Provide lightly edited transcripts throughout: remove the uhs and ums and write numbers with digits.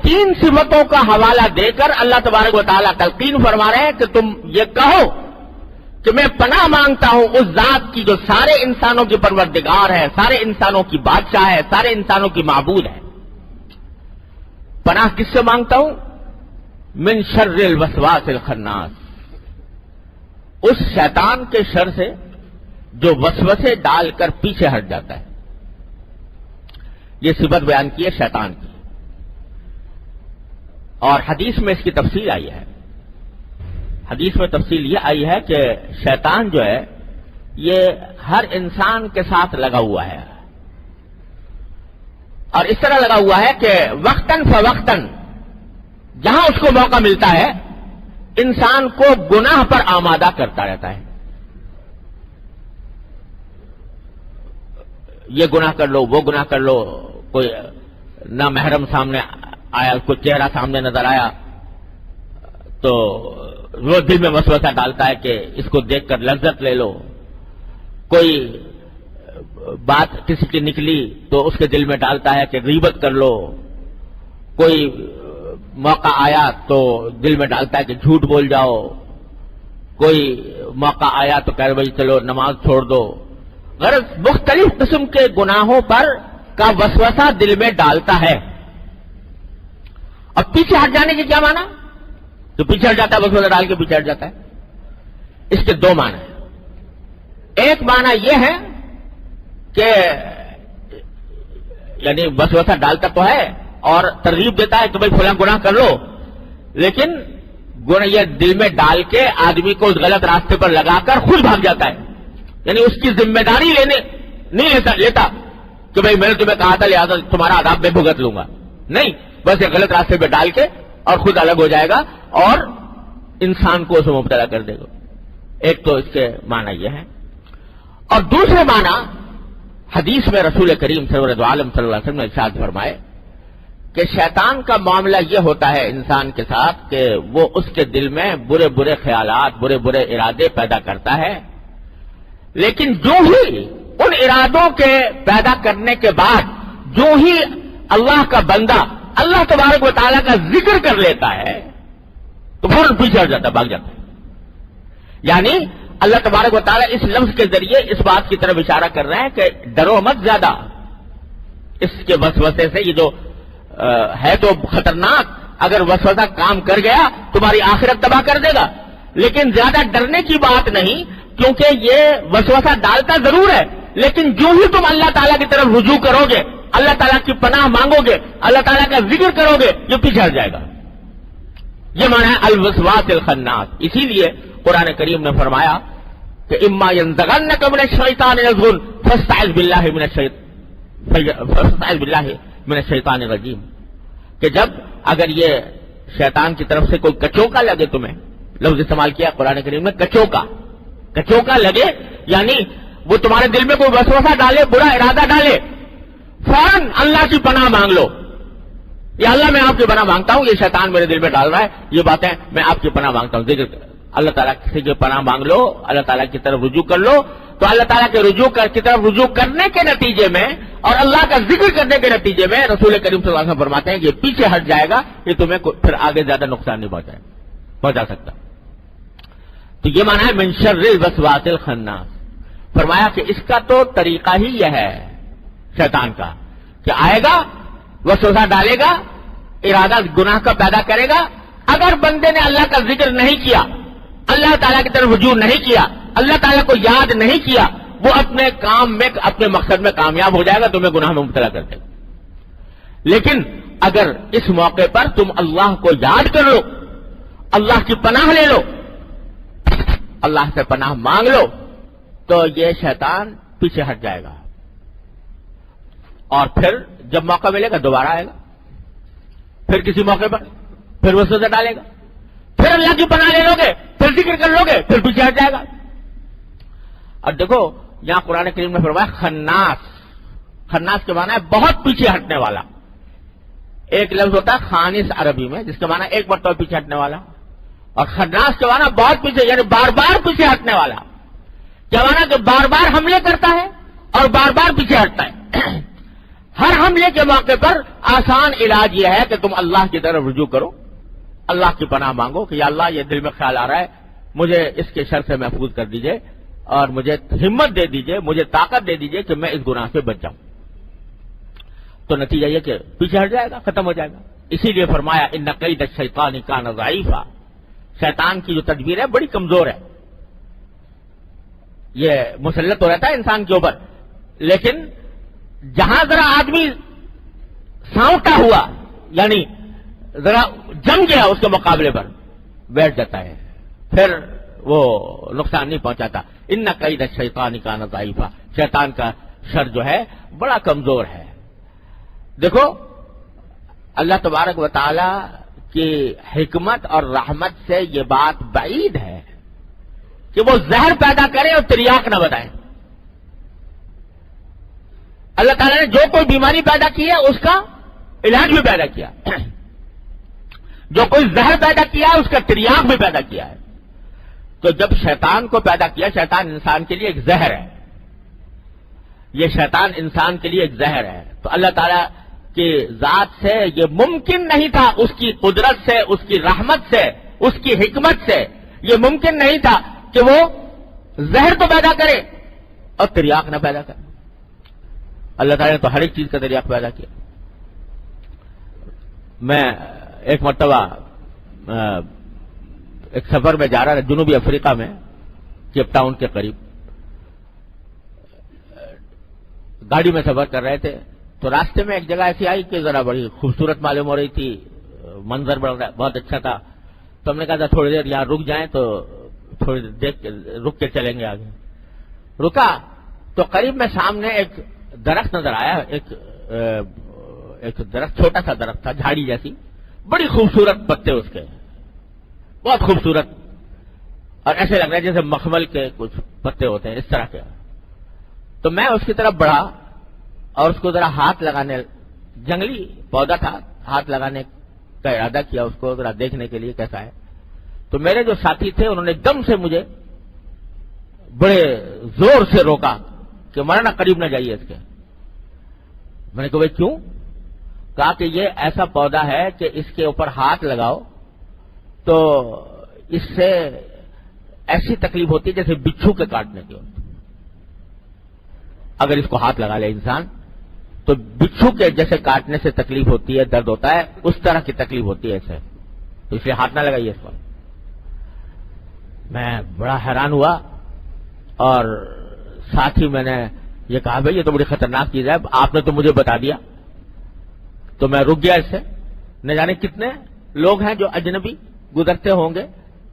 تین صفتوں کا حوالہ دے کر اللہ تبارک و تعالیٰ تلقین فرما رہے ہیں کہ تم یہ کہو کہ میں پناہ مانگتا ہوں اس ذات کی جو سارے انسانوں کی پروردگار ہے، سارے انسانوں کی بادشاہ ہے، سارے انسانوں کی معبود ہے۔ پناہ کس سے مانگتا ہوں؟ من شر الوسواس الخناس، اس شیطان کے شر سے جو وسوسے ڈال کر پیچھے ہٹ جاتا ہے۔ یہ صفت بیان کی ہے شیطان کی، اور حدیث میں اس کی تفصیل آئی ہے۔ حدیث میں تفصیل یہ آئی ہے کہ شیطان جو ہے یہ ہر انسان کے ساتھ لگا ہوا ہے، اور اس طرح لگا ہوا ہے کہ وقتاً فوقتاً جہاں اس کو موقع ملتا ہے انسان کو گناہ پر آمادہ کرتا رہتا ہے۔ یہ گناہ کر لو، وہ گناہ کر لو، کوئی نامحرم سامنے آیا، کوئی چہرہ سامنے نظر آیا تو وہ دل میں وسوسہ ڈالتا ہے کہ اس کو دیکھ کر لذت لے لو، کوئی بات کسی کی نکلی تو اس کے دل میں ڈالتا ہے کہ غیبت کر لو، کوئی موقع آیا تو دل میں ڈالتا ہے کہ جھوٹ بول جاؤ، کوئی موقع آیا تو کہہ بھائی چلو نماز چھوڑ دو۔ غرض مختلف قسم کے گناہوں پر کا وسوسہ دل میں ڈالتا ہے۔ اب پیچھے ہٹ جانے کی کیا معنی؟ تو پیچھے ہٹ جاتا ہے، وسوسہ ڈال کے پیچھے ہٹ جاتا ہے۔ اس کے دو معنی ہیں۔ ایک معنی یہ ہے کہ یعنی وسوسہ ڈالتا تو ہے اور ترغیب دیتا ہے کہ بھائی فلاں گناہ کر لو، لیکن گناہ یہ دل میں ڈال کے آدمی کو اس غلط راستے پر لگا کر خود بھاگ جاتا ہے، یعنی اس کی ذمہ داری نہیں لیتا کہ بھائی میں نے تمہیں کہا تھا لہٰذا تمہارا عذاب میں بھگت لوں گا، نہیں، بس ایک غلط راستے پہ ڈال کے اور خود الگ ہو جائے گا اور انسان کو اسے مبتلا کر دے گا۔ ایک تو اس کے معنی یہ ہے، اور دوسرے معنی حدیث میں رسول کریم سرور دو عالم صلی اللہ علیہ وسلم نے ارشاد فرمائے کہ شیطان کا معاملہ یہ ہوتا ہے انسان کے ساتھ کہ وہ اس کے دل میں برے برے خیالات، برے برے ارادے پیدا کرتا ہے، لیکن جو ہی ان ارادوں کے پیدا کرنے کے بعد جو ہی اللہ کا بندہ اللہ تبارک و تعالیٰ کا ذکر کر لیتا ہے تو فوراً پیچھے ہٹ جاتا ہے، بھاگ جاتا ہے۔ یعنی اللہ تبارک و تعالیٰ اس لفظ کے ذریعے اس بات کی طرف اشارہ کر رہے ہیں کہ ڈرو مت زیادہ اس کے وسوسے سے، یہ جو ہے تو خطرناک، اگر وسوسہ کام کر گیا تمہاری آخرت تباہ کر دے گا، لیکن زیادہ ڈرنے کی بات نہیں، کیونکہ یہ وسوسہ ڈالتا ضرور ہے، لیکن جو ہی تم اللہ تعالیٰ کی طرف رجوع کرو گے، اللہ تعالیٰ کی پناہ مانگو گے، اللہ تعالیٰ کا ذکر کرو گے، یہ پیچھے ہٹ جائے گا۔ یہ معنی ہے الوسواس الخناس۔ اسی لیے قرآن کریم نے فرمایا کہ اما ينزغنك من الشیطان نزغ فاستعذ باللہ من الشیطان الرجیم، کہ جب اگر یہ شیطان کی طرف سے کوئی کچوکا لگے، تمہیں لفظ استعمال کیا قرآن کریم میں کچوکا لگے، یعنی وہ تمہارے دل میں کوئی وسوسہ ڈالے، برا ارادہ ڈالے، فوراً اللہ کی پناہ مانگ لو، یا اللہ میں آپ کی پناہ مانگتا ہوں، یہ شیطان میرے دل میں ڈال رہا ہے یہ باتیں، میں آپ کی پناہ مانگتا ہوں، ذکر اللہ تعالیٰ سے جو پناہ مانگ لو، اللہ تعالیٰ کی طرف رجوع کر لو، تو اللہ تعالیٰ کے کی طرف رجوع کرنے کے نتیجے میں اور اللہ کا ذکر کرنے کے نتیجے میں رسول کریم صلی اللہ علیہ وسلم فرماتے ہیں کہ یہ پیچھے ہٹ جائے گا، یہ تمہیں پھر آگے زیادہ نقصان نہیں پہنچا سکتا۔ تو یہ معنی ہے من شر الوسواس الخناس۔ فرمایا کہ اس کا تو طریقہ ہی یہ ہے شیطان کا کہ آئے گا، وسوسہ ڈالے گا، ارادہ گناہ کا پیدا کرے گا، اگر بندے نے اللہ کا ذکر نہیں کیا، اللہ تعالیٰ کی طرف رجوع نہیں کیا، اللہ تعالیٰ کو یاد نہیں کیا، وہ اپنے کام میں اپنے مقصد میں کامیاب ہو جائے گا، تمہیں گناہ میں مبتلا کر دے گا۔ لیکن اگر اس موقع پر تم اللہ کو یاد کر لو، اللہ کی پناہ لے لو، اللہ سے پناہ مانگ لو، تو یہ شیطان پیچھے ہٹ جائے گا، اور پھر جب موقع ملے گا دوبارہ آئے گا، پھر کسی موقع پر پھر وسوسہ ڈالے گا، پھر اللہ کی پناہ لے لو گے، پھر ذکر کر لو گے، پھر پیچھے ہٹ جائے گا۔ اور دیکھو یہاں قرآن کریم نے فرمایا خناس کے معنی ہے بہت پیچھے ہٹنے والا۔ ایک لفظ ہوتا ہے خانس عربی میں، جس کے معنی ایک مرتبہ پیچھے ہٹنے والا، اور خناس کے معنی بہت پیچھے، یعنی بار بار پیچھے ہٹنے والا۔ کیا معنی کہ بار بار حملے کرتا ہے اور بار بار پیچھے ہٹتا ہے۔ ہر حملے کے موقع پر آسان علاج یہ ہے کہ تم اللہ کی طرف رجوع کرو، اللہ کی پناہ مانگو کہ یا اللہ یہ دل میں خیال آ رہا ہے، مجھے اس کے شر سے محفوظ کر دیجئے اور مجھے ہمت دے دیجئے، مجھے طاقت دے دیجئے کہ میں اس گناہ سے بچ جاؤں. تو نتیجہ یہ کہ پیچھے ہٹ جائے گا، ختم ہو جائے گا. اسی لیے فرمایا ان کید الشیطان کان ضعیفا، شیطان کی جو تدبیر ہے بڑی کمزور ہے. یہ مسلط تو رہتا ہے انسان کے اوپر، لیکن جہاں ذرا آدمی سانوٹا ہوا، یعنی ذرا جم گیا اس کے مقابلے پر، بیٹھ جاتا ہے، پھر وہ نقصان نہیں پہنچاتا. ان کید الشیطان کان ضعیفا، شیطان کا شر جو ہے بڑا کمزور ہے. دیکھو اللہ تبارک و تعالی کی حکمت اور رحمت سے یہ بات بعید ہے کہ وہ زہر پیدا کرے اور تریاق نہ بتائیں. اللہ تعالیٰ نے جو کوئی بیماری پیدا کی ہے اس کا علاج بھی پیدا کیا، جو کوئی زہر پیدا کیا ہے اس کا تریاق بھی پیدا کیا ہے. تو جب شیطان کو پیدا کیا، شیطان انسان کے لیے ایک زہر ہے، یہ شیطان انسان کے لیے ایک زہر ہے. تو اللہ تعالیٰ کی ذات سے یہ ممکن نہیں تھا، اس کی قدرت سے، اس کی رحمت سے، اس کی حکمت سے یہ ممکن نہیں تھا کہ وہ زہر تو پیدا کرے اور تریاق نہ پیدا کرے. اللہ تعالیٰ نے تو ہر ایک چیز کا تریاق پیدا کیا. میں ایک مرتبہ ایک سفر میں جا رہا تھا جنوبی افریقہ میں، کیپ ٹاؤن کے قریب. گاڑی میں سفر کر رہے تھے تو راستے میں ایک جگہ ایسی آئی کہ ذرا بڑی خوبصورت معلوم ہو رہی تھی، منظر بہت اچھا تھا. تو ہم نے کہا تھا تھوڑی دیر یہاں رک جائیں، تو تھوڑی دیر رک کے چلیں گے آگے. رکا تو قریب میں سامنے ایک درخت نظر آیا، ایک درخت، چھوٹا سا درخت تھا، جھاڑی جیسی، بڑی خوبصورت پتے اس کے، بہت خوبصورت، اور ایسے لگ رہا ہے جیسے مخمل کے کچھ پتے ہوتے ہیں اس طرح کے. تو میں اس کی طرف بڑھا اور اس کو ذرا ہاتھ لگانے، جنگلی پودا تھا، ہاتھ لگانے کا ارادہ کیا اس کو ذرا دیکھنے کے لیے کیسا ہے. تو میرے جو ساتھی تھے انہوں نے ایک دم سے مجھے بڑے زور سے روکا کہ مولانا قریب نہ جائیے اس کے. میں نے کہا بھائی کیوں؟ کہا کہ یہ ایسا پودا ہے کہ اس کے اوپر ہاتھ لگاؤ تو اس سے ایسی تکلیف ہوتی ہے جیسے بچھو کے کاٹنے کی ہوتی. اگر اس کو ہاتھ لگا لے انسان تو بچھو کے جیسے کاٹنے سے تکلیف ہوتی ہے، درد ہوتا ہے، اس طرح کی تکلیف ہوتی ہے اسے، تو اس لیے ہاتھ نہ لگائیے اس پر. میں بڑا حیران ہوا اور ساتھ ہی میں نے یہ کہا بھائی یہ تو بڑی خطرناک چیز ہے، آپ نے تو مجھے بتا دیا. تو میں رک گیا اس سے. نہ جانے کتنے لوگ ہیں جو اجنبی گزرتے ہوں گے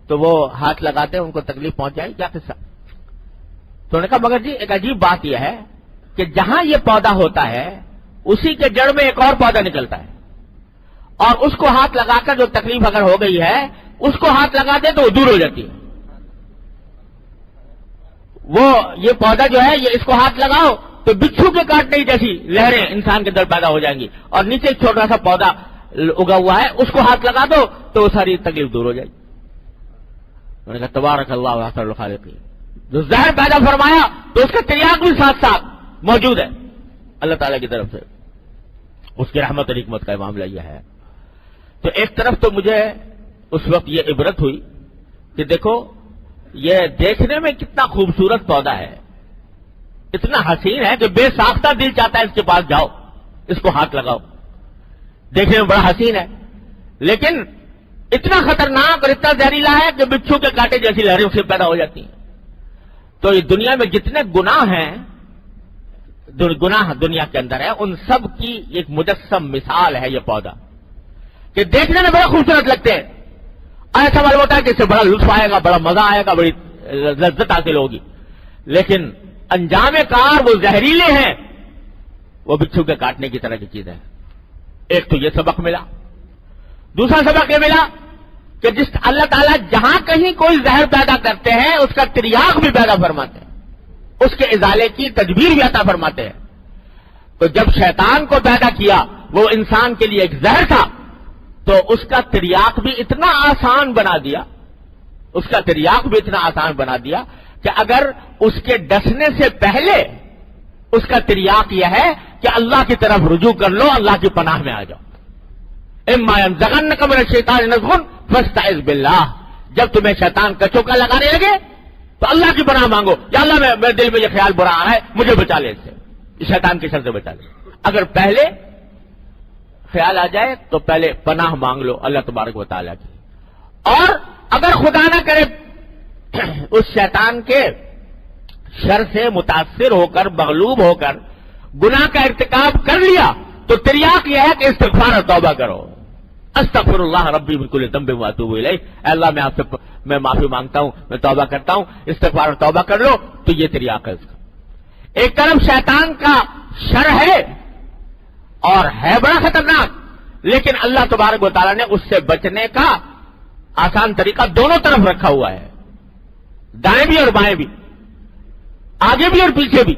تو وہ ہاتھ لگاتے ہیں، ان کو تکلیف پہنچائی، کیا قصہ. تو انہوں نے کہا مگر جی ایک عجیب بات یہ ہے کہ جہاں یہ پودا ہوتا ہے اسی کے جڑ میں ایک اور پودا نکلتا ہے، اور اس کو ہاتھ لگا کر جو تکلیف اگر ہو گئی ہے اس کو ہاتھ لگا دے تو وہ دور ہو جاتی ہے. وہ یہ پودا جو ہے یہ اس کو ہاتھ لگاؤ تو بچھو کے کاٹنے جیسی لہریں انسان کے اندر پیدا ہو جائیں گی، اور نیچے ایک چھوٹا سا پودا اگا ہوا ہے اس کو ہاتھ لگا دو تو وہ ساری تکلیف دور ہو جائے گی. انہوں نے کہا تبارک اللہ احسن الخالقین. جو زہر پیدا فرمایا تو اس کا تریاق بھی ساتھ ساتھ موجود ہے اللہ تعالیٰ کی طرف سے. اس کی رحمت اور حکمت کا معاملہ یہ ہے. تو ایک طرف تو مجھے اس وقت یہ عبرت ہوئی کہ دیکھو یہ دیکھنے میں کتنا خوبصورت پودا ہے، اتنا حسین ہے کہ بے ساختہ دل چاہتا ہے اس کے پاس جاؤ، اس کو ہاتھ لگاؤ. دیکھنے میں بڑا حسین ہے لیکن اتنا خطرناک اور اتنا زہریلا ہے کہ بچھو کے کاٹے جیسی لہریں اس سے پیدا ہو جاتی ہیں. تو یہ دنیا میں جتنے گناہ ہیں، گناہ دنیا کے اندر ہے، ان سب کی ایک مجسم مثال ہے یہ پودا کہ دیکھنے میں بڑا خوبصورت لگتے ہیں. ایسا معلوم ہوتا ہے کہ اس سے بڑا لطف آئے گا، بڑا مزہ آئے گا، بڑی لذت حاصل ہوگی، لیکن انجام کار وہ زہریلے ہیں، وہ بچھو کے کاٹنے کی طرح کی چیز ہے. ایک تو یہ سبق ملا. دوسرا سبق یہ ملا کہ جس اللہ تعالیٰ جہاں کہیں کوئی زہر پیدا کرتے ہیں اس کا تریاق بھی پیدا فرماتے ہیں، اس کے ازالے کی تدبیر بھی عطا فرماتے ہیں. تو جب شیطان کو پیدا کیا وہ انسان کے لیے ایک زہر تھا تو اس کا تریاق بھی اتنا آسان بنا دیا، اس کا تریاق بھی اتنا آسان بنا دیا کہ اگر اس کے ڈسنے سے پہلے اس کا تریاق یہ ہے کہ اللہ کی طرف رجوع کر لو، اللہ کی پناہ میں آ جاؤ. اما ينزغنك من الشیطان نزغ فاستعذ باللہ. جب تمہیں شیطان کچوکا لگانے لگے تو اللہ کی پناہ مانگو، یا اللہ میرے دل میں یہ خیال برا آ رہا ہے، مجھے بچا لے اس سے، شیطان کے شر سے بچا لے. اگر پہلے خیال آ جائے تو پہلے پناہ مانگ لو اللہ تبارک و تعالیٰ کی. اور اگر خدا نہ کرے اس شیطان کے شر سے متاثر ہو کر، مغلوب ہو کر گناہ کا ارتکاب کر لیا تو تریاق یہ ہے کہ استغفار اور توبہ کرو. استغفر اللہ ربی من کل ذنب واتوب الیہ. اے اللہ میں آپ سے میں معافی مانگتا ہوں، میں توبہ کرتا ہوں. استغفار اور توبہ کر لو تو یہ تریاق ہے اس کا. ایک طرف شیطان کا شر ہے اور ہے بڑا خطرناک، لیکن اللہ تبارک و تعالیٰ نے اس سے بچنے کا آسان طریقہ دونوں طرف رکھا ہوا ہے، دائیں بھی اور بائیں بھی، آگے بھی اور پیچھے بھی.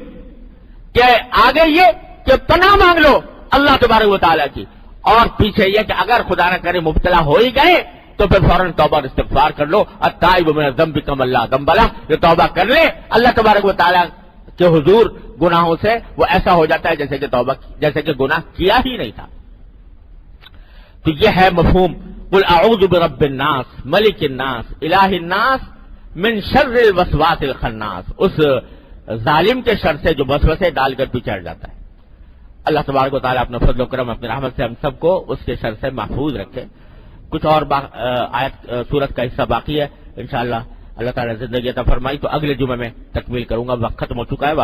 کہ آگے یہ کہ پناہ مانگ لو اللہ تبارک و تعالیٰ کی، اور پیچھے یہ کہ اگر خدا نہ کرے مبتلا ہو ہی گئے تو پھر فوراً توبہ اور استغفار کر لو. التائب من الذنب کمن لا ذنب لہ. یہ توبہ کر لے اللہ تبارک و تعالیٰ کے حضور گناہوں سے وہ ایسا ہو جاتا ہے جیسے کہ گناہ کیا ہی نہیں تھا. تو یہ ہے مفہوم قل اعوذ برب الناس ملک الناس الہ الناس من شر الوسواس الخناس. اس ظالم کے شر سے جو وسوسے ڈال کر پیچھے ہٹ جاتا ہے. اللہ تبارک و تعالیٰ اپنے فضل و کرم اپنی رحمت سے ہم سب کو اس کے شر سے محفوظ رکھے. کچھ اور آیت سورت کا حصہ باقی ہے، انشاءاللہ اللہ تعالیٰ زندگی عطا فرمائی تو اگلے جمعے میں تکمیل کروں گا. وقت ختم ہو چکا ہے.